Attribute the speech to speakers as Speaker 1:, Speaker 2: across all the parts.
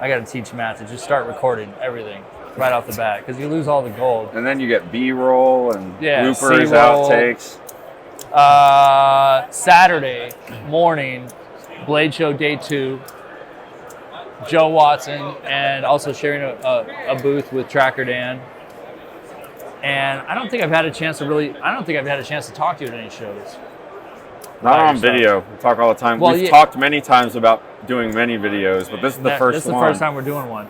Speaker 1: I got to teach Matt to just start recording everything right off the bat because you lose all the gold.
Speaker 2: And then you get B-roll and bloopers,
Speaker 1: C-roll.
Speaker 2: outtakes.
Speaker 1: Saturday morning, Blade Show Day 2. Joe Watson, and also sharing a booth with Tracker Dan. And I don't think I've had a chance to talk to you at any shows.
Speaker 2: Not on video. We talk all the time. We've talked many times about doing many videos, but this is the first one. This is the first time
Speaker 1: we're doing one.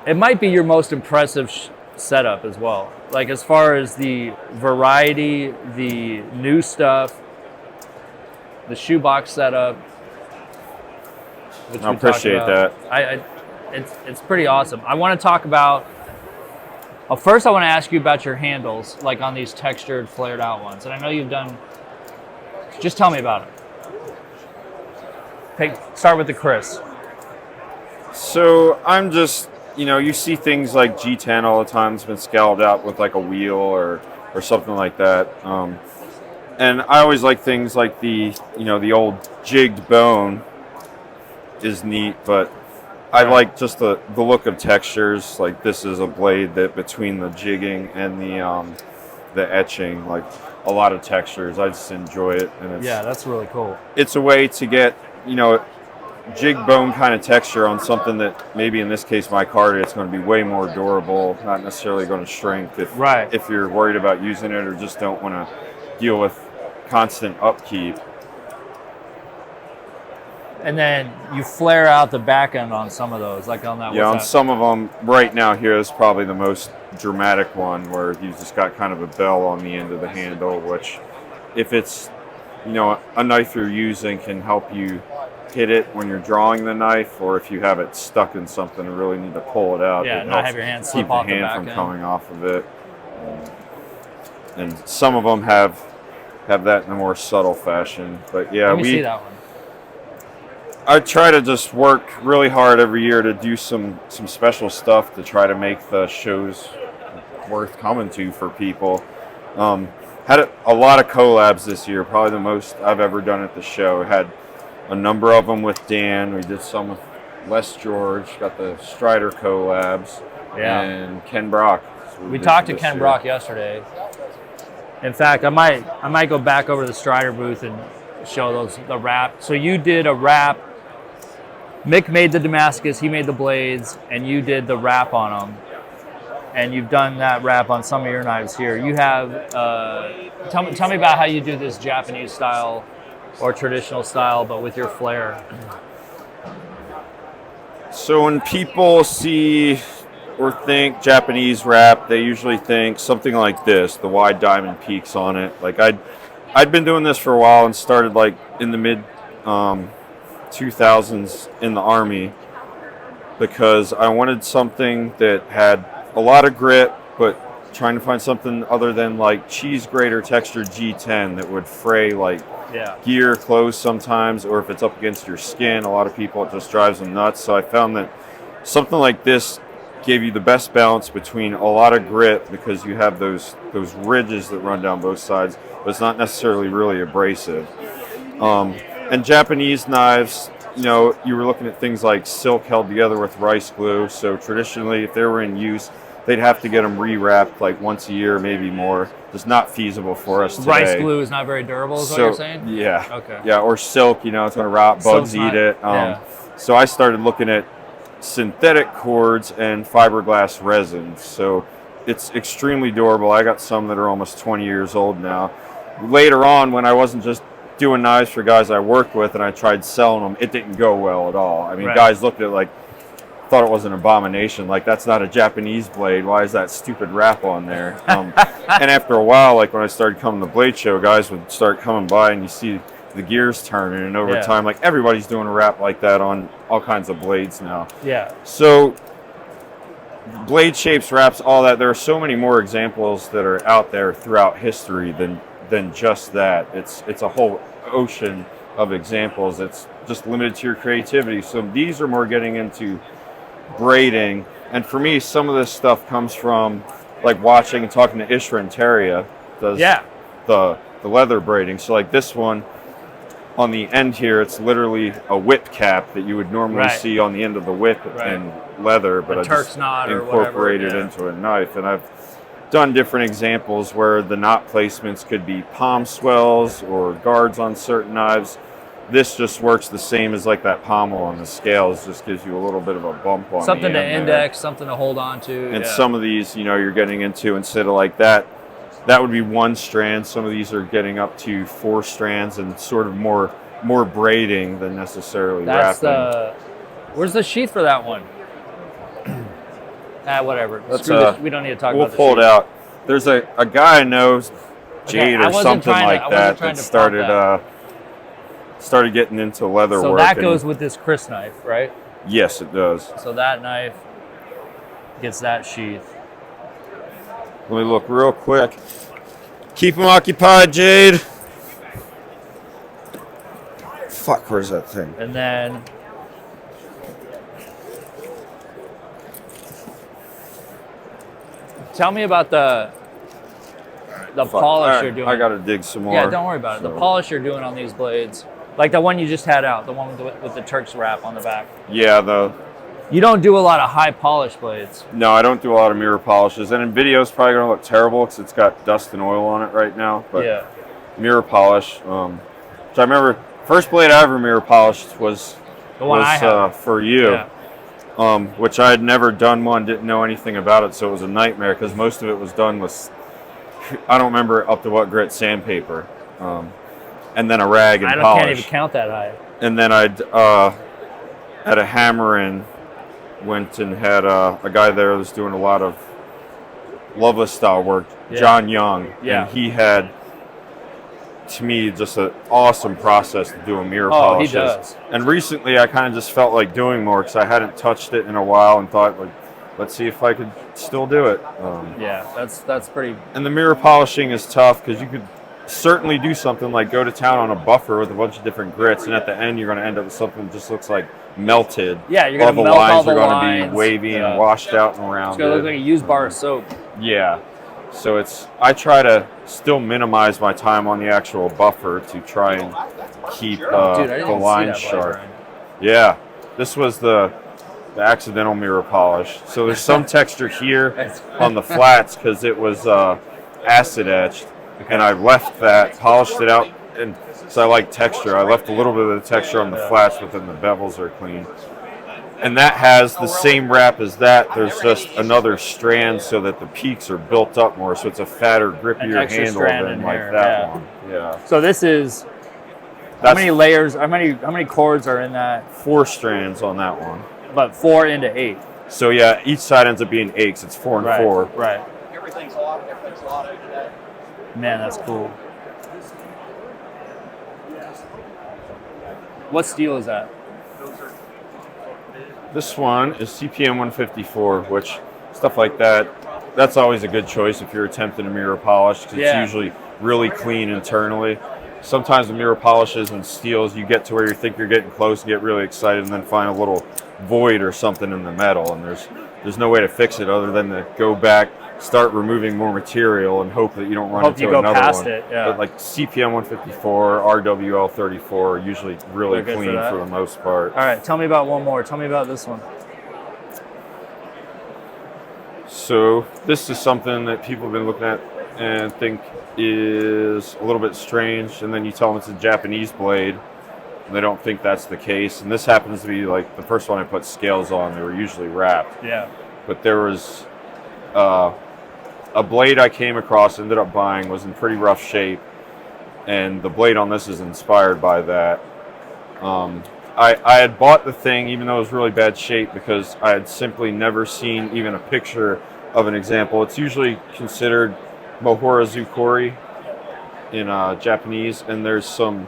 Speaker 1: It might be your most impressive setup as well. Like as far as the variety, the new stuff, the shoebox setup.
Speaker 2: I appreciate that.
Speaker 1: It's pretty awesome. I want to talk about. First, I want to ask you about your handles, like on these textured, flared out ones. And I know you've done. Just tell me about it. Start with the Chris.
Speaker 2: So I'm just, you see things like G10 all the time. It's been scaled out with like a wheel or something like that. And I always like things like the old jigged bone. Is neat, but I like just the look of textures. Like this is a blade that between the jigging and the etching, like a lot of textures. I just enjoy it, and
Speaker 1: that's really cool.
Speaker 2: It's a way to get jig bone kind of texture on something that maybe in this case my card it's going to be way more durable, not necessarily going to shrink if you're worried about using it or just don't want to deal with constant upkeep.
Speaker 1: And then you flare out the back end on some of those, like on that.
Speaker 2: Yeah, on some of them, right now here is probably the most dramatic one where you've just got kind of a bell on the end of the handle, which if it's, a knife you're using can help you hit it when you're drawing the knife, or if you have it stuck in something and really need to pull it out.
Speaker 1: Yeah, not have your hand slip off the back end.
Speaker 2: Keep the hand from coming off of it. And some of them have that in a more subtle fashion. But yeah,
Speaker 1: Let me see that one.
Speaker 2: I try to just work really hard every year to do some special stuff to try to make the shows worth coming to for people. Had a lot of collabs this year, probably the most I've ever done at the show. Had a number of them with Dan. We did some with Les George, got the Strider collabs, and Ken Brock.
Speaker 1: We talked to Ken Brock yesterday. In fact, I might go back over to the Strider booth and show the wrap. So you did a wrap. Mick made the Damascus, he made the blades, and you did the wrap on them. And you've done that wrap on some of your knives here. You have, tell me about how you do this Japanese style or traditional style, but with your flare.
Speaker 2: So when people see or think Japanese wrap, they usually think something like this, the wide diamond peaks on it. Like I'd been doing this for a while and started like in the mid 2000s in the Army because I wanted something that had a lot of grit, but trying to find something other than like cheese grater textured G10 that would fray like gear, clothes sometimes, or if it's up against your skin, a lot of people, it just drives them nuts. So I found that something like this gave you the best balance between a lot of grit because you have those ridges that run down both sides, but it's not necessarily really abrasive. And Japanese knives, you were looking at things like silk held together with rice glue. So traditionally, if they were in use, they'd have to get them rewrapped like once a year, maybe more. It's not feasible for us today.
Speaker 1: Rice glue is not very durable, is what you're saying?
Speaker 2: Yeah.
Speaker 1: Okay.
Speaker 2: Yeah, or silk, it's going to rot, bugs eat it. So I started looking at synthetic cords and fiberglass resins. So it's extremely durable. I got some that are almost 20 years old now. Later on, when I wasn't just doing knives for guys I worked with and I tried selling them, it didn't go well at all. I mean, guys looked at it like, thought it was an abomination. Like, that's not a Japanese blade. Why is that stupid wrap on there? And after a while, like when I started coming to Blade Show, guys would start coming by and you see the gears turning, and over time, like everybody's doing a wrap like that on all kinds of blades now.
Speaker 1: Yeah.
Speaker 2: So blade shapes, wraps, all that. There are so many more examples that are out there throughout history than just that. It's a whole ocean of examples. It's just limited to your creativity. So these are more getting into braiding, and for me, some of this stuff comes from like watching and talking to Ishra and Teria does the leather braiding. So like this one, on the end here, it's literally a whip cap that you would normally
Speaker 1: Right.
Speaker 2: see on the end of the whip
Speaker 1: Right.
Speaker 2: in leather, but
Speaker 1: A
Speaker 2: I
Speaker 1: Turk's
Speaker 2: just
Speaker 1: knot or
Speaker 2: incorporated
Speaker 1: whatever, yeah.
Speaker 2: into a knife. And I've done different examples where the knot placements could be palm swells or guards on certain knives. This just works the same as like that pommel on the scales, just gives you a little bit of a bump on
Speaker 1: Something
Speaker 2: the
Speaker 1: to
Speaker 2: end there.
Speaker 1: index, something to hold on to.
Speaker 2: And
Speaker 1: yeah.
Speaker 2: some of these, you're getting into, instead of like that would be one strand. Some of these are getting up to 4 strands and sort of more braiding than necessarily
Speaker 1: That's
Speaker 2: wrapping.
Speaker 1: where's the sheath for that one? Whatever.
Speaker 2: Let's,
Speaker 1: Screw this. We don't need to talk
Speaker 2: We'll
Speaker 1: about the
Speaker 2: pull it
Speaker 1: sheath.
Speaker 2: out. There's a guy I know, Jade
Speaker 1: I
Speaker 2: or
Speaker 1: wasn't
Speaker 2: something
Speaker 1: trying to-
Speaker 2: like
Speaker 1: I wasn't
Speaker 2: that,
Speaker 1: trying
Speaker 2: that
Speaker 1: to prop
Speaker 2: started started getting into leather
Speaker 1: So
Speaker 2: work.
Speaker 1: that
Speaker 2: and
Speaker 1: goes with this Chris knife, right?
Speaker 2: yes, it does.
Speaker 1: So that knife gets that sheath.
Speaker 2: Let me look real quick. Keep him occupied, Jade. Fuck, where's that thing?
Speaker 1: And then tell me about the
Speaker 2: Fuck.
Speaker 1: polish
Speaker 2: Alright,
Speaker 1: you're doing.
Speaker 2: I gotta dig some more.
Speaker 1: Yeah, don't worry about it. The
Speaker 2: So-
Speaker 1: polish you're doing on these blades, like the one you just had out, the one with the Turk's wrap on the back.
Speaker 2: Yeah,
Speaker 1: You don't do a lot of high polish blades.
Speaker 2: no, I don't do a lot of mirror polishes, and in video it's probably gonna look terrible because it's got dust and oil on it right now. But
Speaker 1: Yeah.
Speaker 2: mirror polish, which I remember, first blade I ever mirror polished was
Speaker 1: The one I have.
Speaker 2: for you.
Speaker 1: Yeah.
Speaker 2: Which I had never done one, didn't know anything about it, so it was a nightmare because most of it was done with, I don't remember up to what grit, sandpaper, and then a rag and polish.
Speaker 1: Can't even count that high.
Speaker 2: And then I'd had a hammer and went and had a guy there that was doing a lot of Loveless style work,
Speaker 1: Yeah.
Speaker 2: John Young,
Speaker 1: Yeah.
Speaker 2: and he had, to me, just an awesome process to do a mirror
Speaker 1: Oh, he
Speaker 2: polishes.
Speaker 1: does.
Speaker 2: And recently, I kind of just felt like doing more because I hadn't touched it in a while, and thought, like, let's see if I could still do it.
Speaker 1: Yeah, that's pretty.
Speaker 2: And the mirror polishing is tough because you could certainly do something like go to town on a buffer with a bunch of different grits, and at the end, you're going to end up with something that just looks like melted.
Speaker 1: Yeah, you're
Speaker 2: all
Speaker 1: gonna
Speaker 2: the
Speaker 1: melt all
Speaker 2: lines
Speaker 1: the
Speaker 2: are going to
Speaker 1: lines.
Speaker 2: be wavy
Speaker 1: Yeah.
Speaker 2: and washed out and around.
Speaker 1: It's gonna look like a used bar of soap.
Speaker 2: Yeah. So I try to still minimize my time on the actual buffer to try and keep
Speaker 1: Dude, I didn't
Speaker 2: the
Speaker 1: even see
Speaker 2: line
Speaker 1: that
Speaker 2: sharp.
Speaker 1: blade, Ryan.
Speaker 2: Yeah. This was the accidental mirror polish. So there's some texture here on the flats because it was acid etched, and I left that, polished it out, and so I like texture. I left a little bit of the texture on the flats, but then the bevels are clean. And that has the same wrap as that. There's just another strand so that the peaks are built up more, so it's a fatter, grippier
Speaker 1: extra
Speaker 2: handle
Speaker 1: strand
Speaker 2: than
Speaker 1: in
Speaker 2: like
Speaker 1: here,
Speaker 2: that
Speaker 1: yeah.
Speaker 2: one. Yeah.
Speaker 1: So this is how
Speaker 2: That's
Speaker 1: many layers? How many cords are in that?
Speaker 2: 4 strands on that one.
Speaker 1: But 4 into 8.
Speaker 2: So yeah, each side ends up being 8. So it's 4 and 4.
Speaker 1: Right.
Speaker 3: Everything's a lot today.
Speaker 1: Man, that's cool. What steel is that?
Speaker 2: This one is CPM 154, which stuff like that, that's always a good choice if you're attempting a mirror polish because
Speaker 1: Yeah.
Speaker 2: it's usually really clean internally. Sometimes the mirror polishes and steels, you get to where you think you're getting close and get really excited and then find a little void or something in the metal, and there's no way to fix it other than to go back, start removing more material and hope that you don't run
Speaker 1: Hope
Speaker 2: into
Speaker 1: you go
Speaker 2: another
Speaker 1: past
Speaker 2: one.
Speaker 1: it, yeah.
Speaker 2: But like CPM 154, RWL 34 are usually really
Speaker 1: They're good for
Speaker 2: clean
Speaker 1: that.
Speaker 2: for the most part.
Speaker 1: All right, tell me about one more. Tell me about this one.
Speaker 2: So this is something that people have been looking at and think is a little bit strange, and then you tell them it's a Japanese blade, and they don't think that's the case. And this happens to be like the first one I put scales on. They were usually wrapped,
Speaker 1: Yeah.
Speaker 2: but there was a blade I came across, ended up buying, was in pretty rough shape, and the blade on this is inspired by that. I had bought the thing even though it was really bad shape because I had simply never seen even a picture of an example. It's usually considered Mohora Zukori in Japanese, and there's some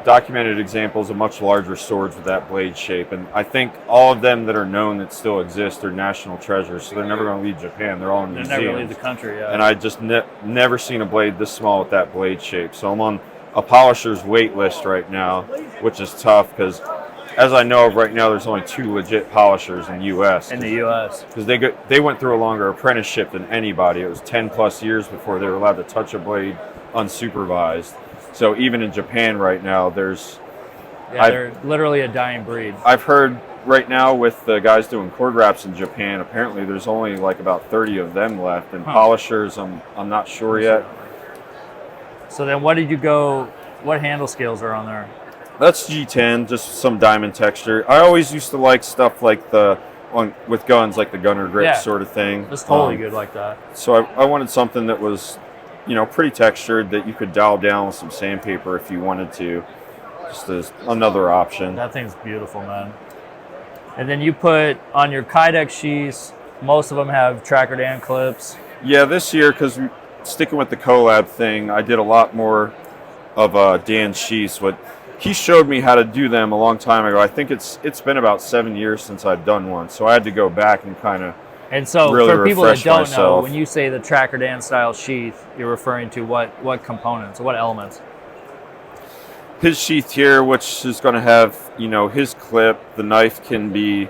Speaker 2: documented examples of much larger swords with that blade shape, and I think all of them that are known that still exist are national treasures, so they're never going to leave Japan. They're all in
Speaker 1: They
Speaker 2: museums.
Speaker 1: never leave the country. Yeah.
Speaker 2: And I just never seen a blade this small with that blade shape. So I'm on a polisher's wait list right now, which is tough because, as I know of right now, there's only 2 legit polishers in the U.S.
Speaker 1: in the U.S.
Speaker 2: because they went through a longer apprenticeship than anybody. It was 10 plus years before they were allowed to touch a blade unsupervised. So even in Japan right now, there's
Speaker 1: Yeah, they're literally a dying breed.
Speaker 2: I've heard right now with the guys doing cord wraps in Japan, apparently there's only like about 30 of them left. And polishers, I'm not sure yet.
Speaker 1: So then what handle scales are on there?
Speaker 2: That's G10, just some diamond texture. I always used to like stuff like with guns, like the gunner grip sort of thing.
Speaker 1: It's totally good like that.
Speaker 2: So I wanted something that was, pretty textured that you could dial down with some sandpaper if you wanted to. Just as another option.
Speaker 1: That thing's beautiful, man. And then you put on your Kydex sheaths, most of them have Tracker Dan clips.
Speaker 2: Yeah, this year, because sticking with the collab thing, I did a lot more of Dan sheaths. He showed me how to do them a long time ago. I think it's been about 7 years since I've done one, so I had to go back and kind of
Speaker 1: And so
Speaker 2: really
Speaker 1: for people that
Speaker 2: refresh
Speaker 1: don't know,
Speaker 2: myself.
Speaker 1: when you say the Tracker Dan style sheath, you're referring to what components, what elements?
Speaker 2: His sheath here, which is going to have, his clip. The knife can be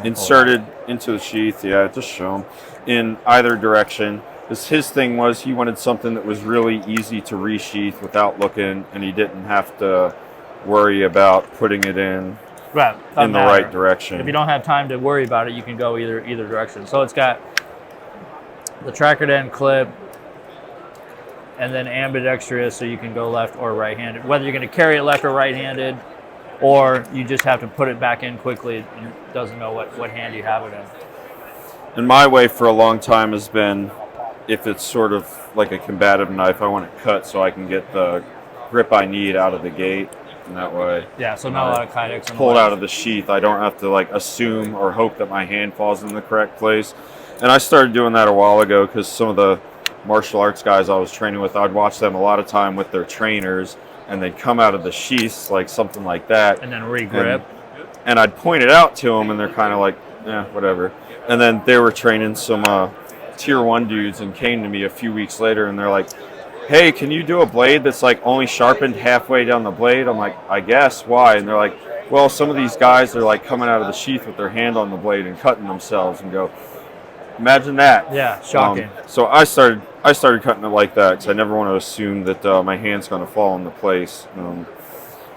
Speaker 2: inserted into the sheath. Yeah, just show him in either direction. His thing was he wanted something that was really easy to resheath without looking, and he didn't have to worry about putting it in the right direction.
Speaker 1: If you don't have time to worry about it, you can go either direction. So it's got the Tracker Dan clip, and then ambidextrous, so you can go left or right-handed. Whether you're going to carry it left or right-handed, or you just have to put it back in quickly. It doesn't know what hand you have it in.
Speaker 2: And my way for a long time has been, if it's sort of like a combative knife, I want it cut so I can get the grip I need out of the gate. And that way,
Speaker 1: yeah, so not a lot of Kydex.
Speaker 2: Pulled out of the sheath, I don't have to assume or hope that my hand falls in the correct place. And I started doing that a while ago because some of the martial arts guys I was training with, I'd watch them a lot of time with their trainers, and they'd come out of the sheaths like something like that,
Speaker 1: and then re-grip.
Speaker 2: And I'd point it out to them, and they're kind of like, whatever. And then they were training some tier 1 dudes, and came to me a few weeks later, and they're like, "Hey, can you do a blade that's only sharpened halfway down the blade?" I'm like, "I guess. Why?" And they're like, "Well, some of these guys are coming out of the sheath with their hand on the blade and cutting themselves." And go, imagine that.
Speaker 1: Yeah, shocking.
Speaker 2: So I started cutting it like that because I never want to assume that my hand's going to fall into place.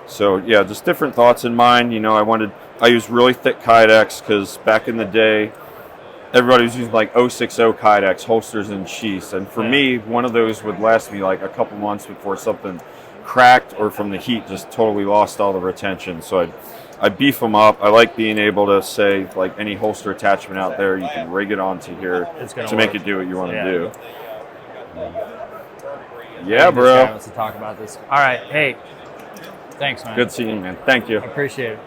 Speaker 2: So yeah, just different thoughts in mind. I used really thick Kydex because back in the day, everybody was using 060 Kydex holsters and sheaths, and for me, one of those would last me a couple months before something cracked or from the heat just totally lost all the retention. So I beef them up. I like being able to say any holster attachment out there, you can rig it onto here to make it do what you want to do. Yeah, bro.
Speaker 1: This guy wants to talk about this. All right, hey, thanks, man.
Speaker 2: Good seeing you, man. Thank you.
Speaker 1: I appreciate it.